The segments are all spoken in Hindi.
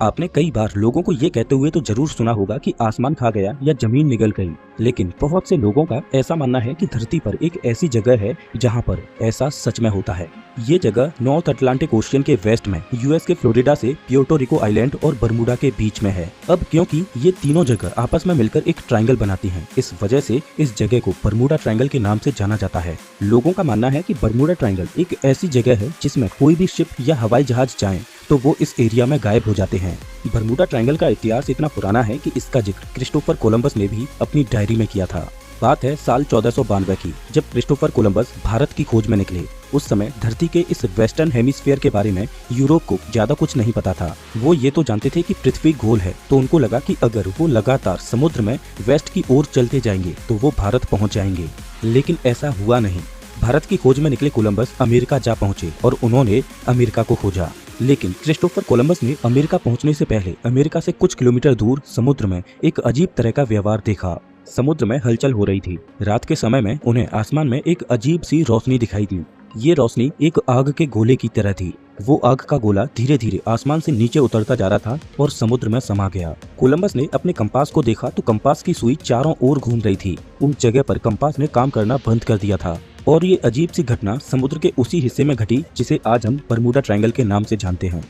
आपने कई बार लोगों को ये कहते हुए तो जरूर सुना होगा कि आसमान खा गया या जमीन निगल गई, लेकिन बहुत से लोगों का ऐसा मानना है कि धरती पर एक ऐसी जगह है जहां पर ऐसा सच में होता है। ये जगह नॉर्थ अटलांटिक ओशियन के वेस्ट में यूएस के फ्लोरिडा से प्यूर्टो रिको आइलैंड और बरमूडा के बीच में है। अब क्योंकि ये तीनों जगह आपस में मिलकर एक ट्रायंगल बनाती हैं, इस वजह से इस जगह को बरमूडा ट्रायंगल के नाम से जाना जाता है। लोगों का मानना है कि बरमूडा ट्रायंगल एक ऐसी जगह है जिसमें कोई भी शिप या हवाई जहाज जाए तो वो इस एरिया में गायब हो जाते हैं। बरमूडा ट्रायंगल का इतिहास इतना पुराना है कि इसका जिक्र क्रिस्टोफर कोलंबस ने भी अपनी डायरी में किया था। बात है साल 1492 की, जब क्रिस्टोफर कोलंबस भारत की खोज में निकले। उस समय धरती के इस वेस्टर्न हेमिस्फीयर के बारे में यूरोप को ज्यादा कुछ नहीं पता था। वो ये तो जानते थे कि पृथ्वी गोल है, तो उनको लगा कि अगर वो लगातार समुद्र में वेस्ट की ओर चलते जाएंगे तो वो भारत पहुंच जाएंगे, लेकिन ऐसा हुआ नहीं। भारत की खोज में निकले कोलंबस अमेरिका जा पहुंचे और उन्होंने अमेरिका को खोजा, लेकिन क्रिस्टोफर कोलंबस ने अमेरिका पहुंचने से पहले अमेरिका से कुछ किलोमीटर दूर समुद्र में एक अजीब तरह का व्यवहार देखा। समुद्र में हलचल हो रही थी। रात के समय में उन्हें आसमान में एक अजीब सी रोशनी दिखाई दी। ये रोशनी एक आग के गोले की तरह थी। वो आग का गोला धीरे धीरे आसमान से नीचे उतरता जा रहा था और समुद्र में समा गया। कोलंबस ने अपने कंपास को देखा तो कंपास की सुई चारों ओर घूम रही थी। उन जगह पर कंपास ने काम करना बंद कर दिया था और ये अजीब सी घटना समुद्र के उसी हिस्से में घटी जिसे आज हम बरमूडा ट्रायंगल के नाम से जानते हैं।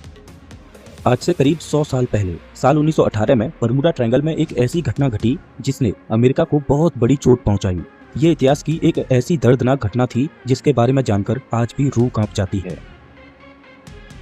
आज से करीब 100 साल पहले साल 1918 में बरमूडा ट्रायंगल में एक ऐसी घटना घटी जिसने अमेरिका को बहुत बड़ी चोट पहुंचाई। ये इतिहास की एक ऐसी दर्दनाक घटना थी जिसके बारे में जानकर आज भी रूह कांप जाती है।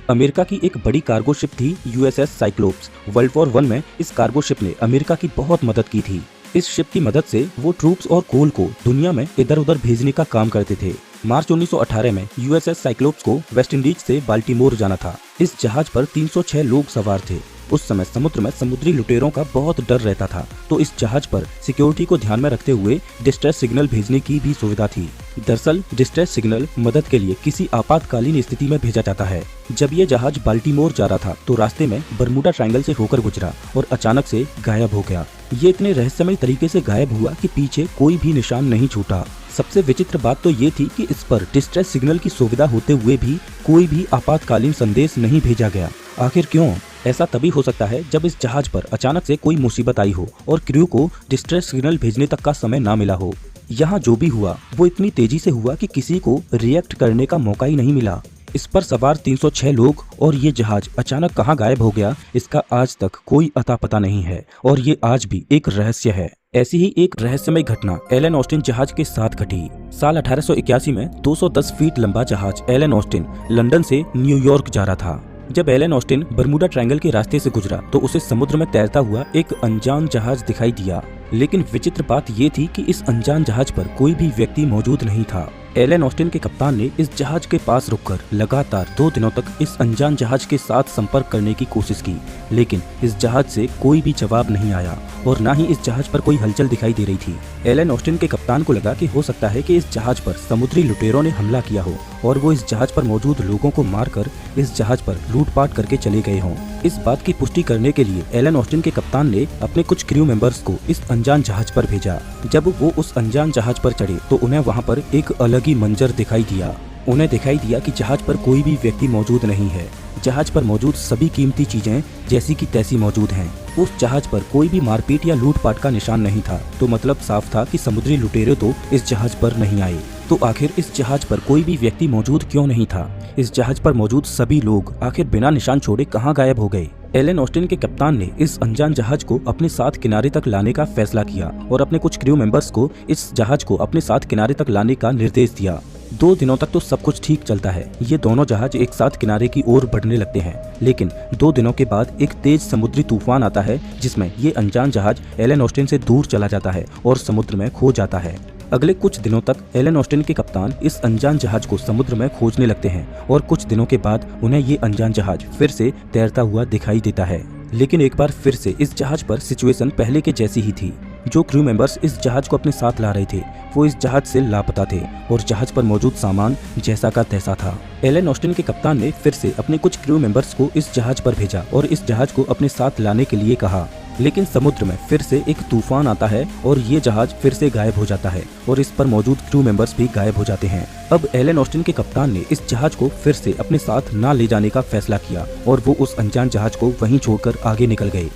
अमेरिका की एक बड़ी कार्गो शिप थी यूएसएस साइक्लोप्स। वर्ल्ड वॉर 1 में इस कार्गो शिप ने अमेरिका की बहुत मदद की थी। इस शिप की मदद से वो ट्रूप्स और कोल को दुनिया में इधर उधर भेजने का काम करते थे। मार्च 1918 में यूएसएस साइक्लोप्स को वेस्ट इंडीज से बाल्टीमोर जाना था। इस जहाज पर 306 लोग सवार थे। उस समय समुद्र में समुद्री लुटेरों का बहुत डर रहता था, तो इस जहाज पर सिक्योरिटी को ध्यान में रखते हुए डिस्ट्रेस सिग्नल भेजने की भी सुविधा थी। दरअसल डिस्ट्रेस सिग्नल मदद के लिए किसी आपातकालीन स्थिति में भेजा जाता है। जब ये जहाज बाल्टीमोर जा रहा था तो रास्ते में बरमूडा ट्रायंगल से होकर गुजरा और अचानक से गायब हो गया। ये इतने रहस्यमय तरीके से गायब हुआ कि पीछे कोई भी निशान नहीं छूटा। सबसे विचित्र बात तो ये थी कि इस पर डिस्ट्रेस सिग्नल की सुविधा होते हुए भी कोई भी आपातकालीन संदेश नहीं भेजा गया। आखिर क्यों? ऐसा तभी हो सकता है जब इस जहाज पर अचानक से कोई मुसीबत आई हो और क्रू को डिस्ट्रेस सिग्नल भेजने तक का समय ना मिला हो। यहाँ जो भी हुआ वो इतनी तेजी से हुआ कि किसी को रिएक्ट करने का मौका ही नहीं मिला। इस पर सवार 306 लोग और ये जहाज अचानक कहाँ गायब हो गया, इसका आज तक कोई अता पता नहीं है और ये आज भी एक रहस्य है। ऐसी ही एक रहस्यमय घटना एलन ऑस्टिन जहाज के साथ घटी। साल 1881 में 210 फीट लंबा जहाज एलन ऑस्टिन लंदन से न्यूयॉर्क जा रहा था। जब एलन ऑस्टिन बरमूडा ट्रायंगल के रास्ते से गुजरा तो उसे समुद्र में तैरता हुआ एक अनजान जहाज दिखाई दिया, लेकिन विचित्र बात ये थी कि इस अनजान जहाज पर कोई भी व्यक्ति मौजूद नहीं था। एलन ऑस्टिन के कप्तान ने इस जहाज के पास रुककर लगातार 2 दिनों तक इस अनजान जहाज के साथ संपर्क करने की कोशिश की, लेकिन इस जहाज से कोई भी जवाब नहीं आया और न ही इस जहाज पर कोई हलचल दिखाई दे रही थी। एलन ऑस्टिन के कप्तान को लगा कि हो सकता है कि इस जहाज पर समुद्री लुटेरों ने हमला किया हो और वो इस जहाज पर मौजूद लोगों को मारकर इस जहाज पर लूटपाट करके चले गए हों। इस बात की पुष्टि करने के लिए एलन ऑस्टिन के कप्तान ने अपने कुछ क्रू मेंबर्स को इस अनजान जहाज पर भेजा। जब वो उस अनजान जहाज पर चढ़े तो उन्हें वहाँ पर एक अलग ही मंजर दिखाई दिया। उन्हें दिखाई दिया कि जहाज पर कोई भी व्यक्ति मौजूद नहीं है। जहाज पर मौजूद सभी कीमती चीजें जैसी की तैसी मौजूद हैं। उस जहाज पर कोई भी मारपीट या लूटपाट का निशान नहीं था, तो मतलब साफ था कि समुद्री लुटेरे तो इस जहाज पर नहीं आए। तो आखिर इस जहाज पर कोई भी व्यक्ति मौजूद क्यों नहीं था? इस जहाज पर मौजूद सभी लोग आखिर बिना निशान छोड़े कहाँ गायब हो गए? एलन ऑस्टिन के कप्तान ने इस अनजान जहाज को अपने साथ किनारे तक लाने का फैसला किया और अपने कुछ क्रू मेंबर्स को इस जहाज को अपने साथ किनारे तक लाने का निर्देश दिया। 2 दिनों तक तो सब कुछ ठीक चलता है। ये दोनों जहाज एक साथ किनारे की ओर बढ़ने लगते हैं, लेकिन 2 दिनों के बाद एक तेज समुद्री तूफान आता है जिसमें ये अनजान जहाज एलन ऑस्टिन से दूर चला जाता है और समुद्र में खो जाता है। अगले कुछ दिनों तक एलन ऑस्टिन के कप्तान इस अनजान जहाज को समुद्र में खोजने लगते हैं और कुछ दिनों के बाद उन्हें ये अनजान जहाज फिर से तैरता हुआ दिखाई देता है। लेकिन एक बार फिर से इस जहाज पर सिचुएशन पहले के जैसी ही थी। जो क्रू मेंबर्स इस जहाज को अपने साथ ला रहे थे वो इस जहाज से लापता थे और जहाज पर मौजूद सामान जैसा का तैसा था। एलन ऑस्टिन के कप्तान ने फिर से अपने कुछ क्रू मेंबर्स को इस जहाज पर भेजा और इस जहाज को अपने साथ लाने के लिए कहा। लेकिन समुद्र में फिर से एक तूफान आता है और ये जहाज फिर से गायब हो जाता है और इस पर मौजूद क्रू मेंबर्स भी गायब हो जाते हैं। अब एलन ऑस्टिन के कप्तान ने इस जहाज को फिर से अपने साथ ना ले जाने का फैसला किया और वो उस अनजान जहाज को वहीं छोड़कर आगे निकल गए।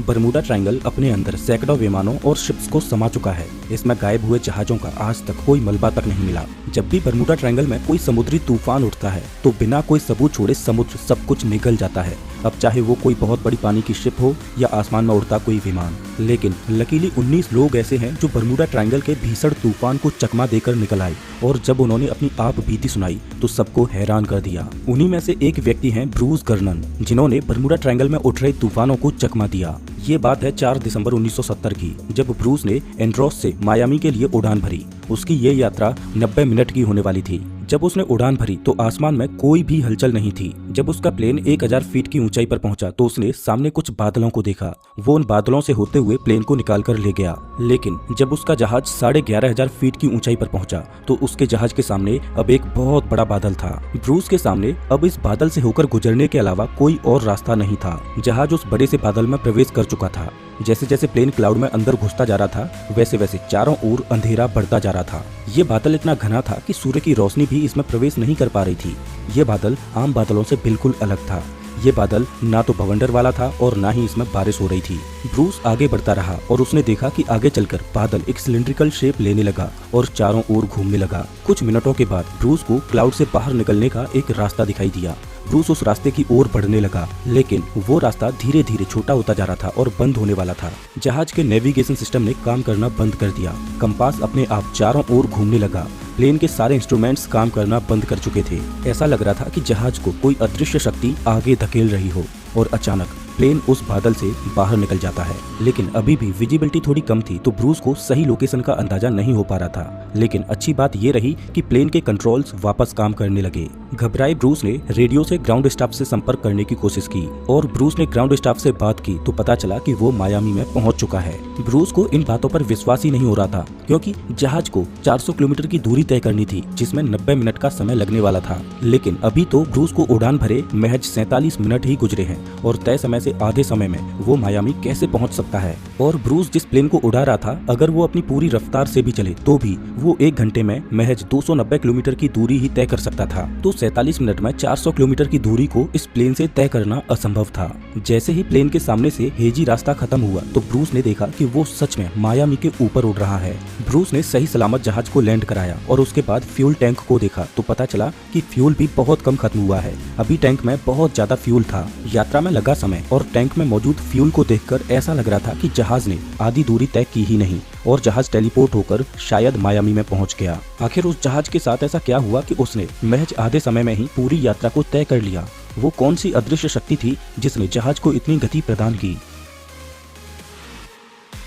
बरमूडा ट्रायंगल अपने अंदर सैकड़ों विमानों और शिप्स को समा चुका है। इसमें गायब हुए जहाजों का आज तक कोई मलबा तक नहीं मिला। जब भी बरमूडा ट्रायंगल में कोई समुद्री तूफान उठता है तो बिना कोई सबूत छोड़े समुद्र सब कुछ निगल जाता है, अब चाहे वो कोई बहुत बड़ी पानी की शिप हो या आसमान में उड़ता कोई विमान। लेकिन लकीली 19 लोग ऐसे हैं जो बरमूडा ट्रायंगल के भीषण तूफान को चकमा देकर निकल आए और जब उन्होंने अपनी आप बीती सुनाई तो सबको हैरान कर दिया। उन्हीं में से एक व्यक्ति हैं ब्रूस गर्नन, जिन्होंने बरमूडा ट्रायंगल में उठ रहे तूफानों को चकमा दिया। ये बात है 4 दिसंबर 1970 की, जब ब्रूस ने एंड्रोस से मायामी के लिए उड़ान भरी। उसकी ये यात्रा 90 मिनट की होने वाली थी। जब उसने उड़ान भरी तो आसमान में कोई भी हलचल नहीं थी। जब उसका प्लेन 1000 फीट की ऊंचाई पर पहुंचा तो उसने सामने कुछ बादलों को देखा। वो उन बादलों से होते हुए प्लेन को निकाल कर ले गया। लेकिन जब उसका जहाज 11,500 फीट की ऊंचाई पर पहुंचा तो उसके जहाज के सामने अब एक बहुत बड़ा बादल था। ब्रूस के सामने अब इस बादल से होकर गुजरने के अलावा कोई और रास्ता नहीं था। जहाज उस बड़े से बादल में प्रवेश कर चुका था। जैसे जैसे प्लेन क्लाउड में अंदर घुसता जा रहा था वैसे वैसे चारों ओर अंधेरा बढ़ता जा रहा था। ये बादल इतना घना था कि सूर्य की रोशनी भी इसमें प्रवेश नहीं कर पा रही थी। ये बादल आम बादलों से बिल्कुल अलग था। ये बादल ना तो बवंडर वाला था और ना ही इसमें बारिश हो रही थी। ब्रूस आगे बढ़ता रहा और उसने देखा कि आगे चलकर बादल एक सिलिंड्रिकल शेप लेने लगा और चारों ओर घूमने लगा। कुछ मिनटों के बाद ब्रूस को क्लाउड से बाहर निकलने का एक रास्ता दिखाई दिया। ब्रूस उस रास्ते की ओर बढ़ने लगा, लेकिन वो रास्ता धीरे धीरे छोटा होता जा रहा था और बंद होने वाला था। जहाज के नेविगेशन सिस्टम ने काम करना बंद कर दिया। कंपास अपने आप चारों ओर घूमने लगा। प्लेन के सारे इंस्ट्रूमेंट्स काम करना बंद कर चुके थे। ऐसा लग रहा था कि जहाज को कोई अदृश्य शक्ति आगे धकेल रही हो और अचानक प्लेन उस बादल से बाहर निकल जाता है। लेकिन अभी भी विजिबिलिटी थोड़ी कम थी तो ब्रूस को सही लोकेशन का अंदाजा नहीं हो पा रहा था। लेकिन अच्छी बात ये रही कि प्लेन के कंट्रोल्स वापस काम करने लगे। घबराए ब्रूस ने रेडियो से ग्राउंड स्टाफ से संपर्क करने की कोशिश की और ब्रूस ने ग्राउंड स्टाफ से बात की तो पता चला कि वो मायामी में पहुंच चुका है। ब्रूस को इन बातों पर विश्वास ही नहीं हो रहा था, क्योंकि जहाज को 400 किलोमीटर की दूरी तय करनी थी जिसमें 90 मिनट का समय लगने वाला था। लेकिन अभी तो ब्रूस को उड़ान भरे महज 47 मिनट ही गुजरे हैं और तय समय से आधे समय में वो मायामी कैसे पहुंच सकता है। और ब्रूस जिस प्लेन को उड़ा रहा था अगर वो अपनी पूरी रफ्तार से भी चले तो भी वो 1 घंटे में महज 290 किलोमीटर की दूरी ही तय कर सकता था। तो 47 मिनट में 400 किलोमीटर की दूरी को इस प्लेन से तय करना असंभव था। जैसे ही प्लेन के सामने से हेजी रास्ता खत्म हुआ तो ब्रूस ने देखा कि वो सच में मायामी के ऊपर उड़ रहा है। ब्रूस ने सही सलामत जहाज को लैंड कराया और उसके बाद फ्यूल टैंक को देखा तो पता चला कि फ्यूल भी बहुत कम खत्म हुआ है। अभी टैंक में बहुत ज्यादा फ्यूल था। यात्रा में लगा समय और टैंक में मौजूद फ्यूल को देखकर ऐसा लग रहा था कि जहाज ने आधी दूरी तय की ही नहीं और जहाज टेलीपोर्ट होकर शायद मायामी में पहुंच गया। आखिर उस जहाज के साथ ऐसा क्या हुआ कि उसने महज आधे समय में ही पूरी यात्रा को तय कर लिया? वो कौन सी अदृश्य शक्ति थी जिसने जहाज को इतनी गति प्रदान की?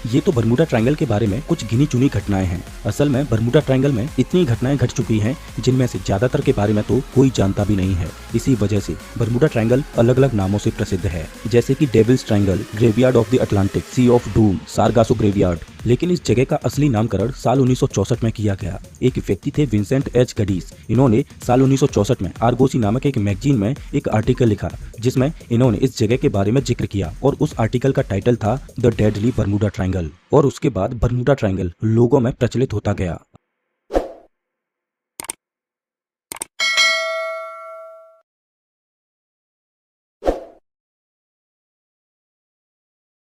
ये तो बरमूडा ट्रायंगल के बारे में कुछ गिनी चुनी घटनाएं हैं। असल में बरमूडा ट्रायंगल में इतनी घटनाएं घट चुकी हैं जिनमें से ज्यादातर के बारे में तो कोई जानता भी नहीं है। इसी वजह से बरमूडा ट्रायंगल अलग अलग नामों से प्रसिद्ध है, जैसे कि devil's triangle, graveyard of the Atlantic, sea of doom, Sargasso graveyard. लेकिन इस जगह का असली नामकरण साल 1964 में किया गया। एक व्यक्ति थे विंसेंट एच गडीस। इन्होंने साल 1964 में आर्गोसी नामक एक मैगजीन में एक आर्टिकल लिखा जिसमें इन्होंने इस जगह के बारे में जिक्र किया और उस आर्टिकल का टाइटल था द डेडली बरमूडा ट्रायंगल। और उसके बाद बरमूडा ट्रायंगल लोगों में प्रचलित होता गया।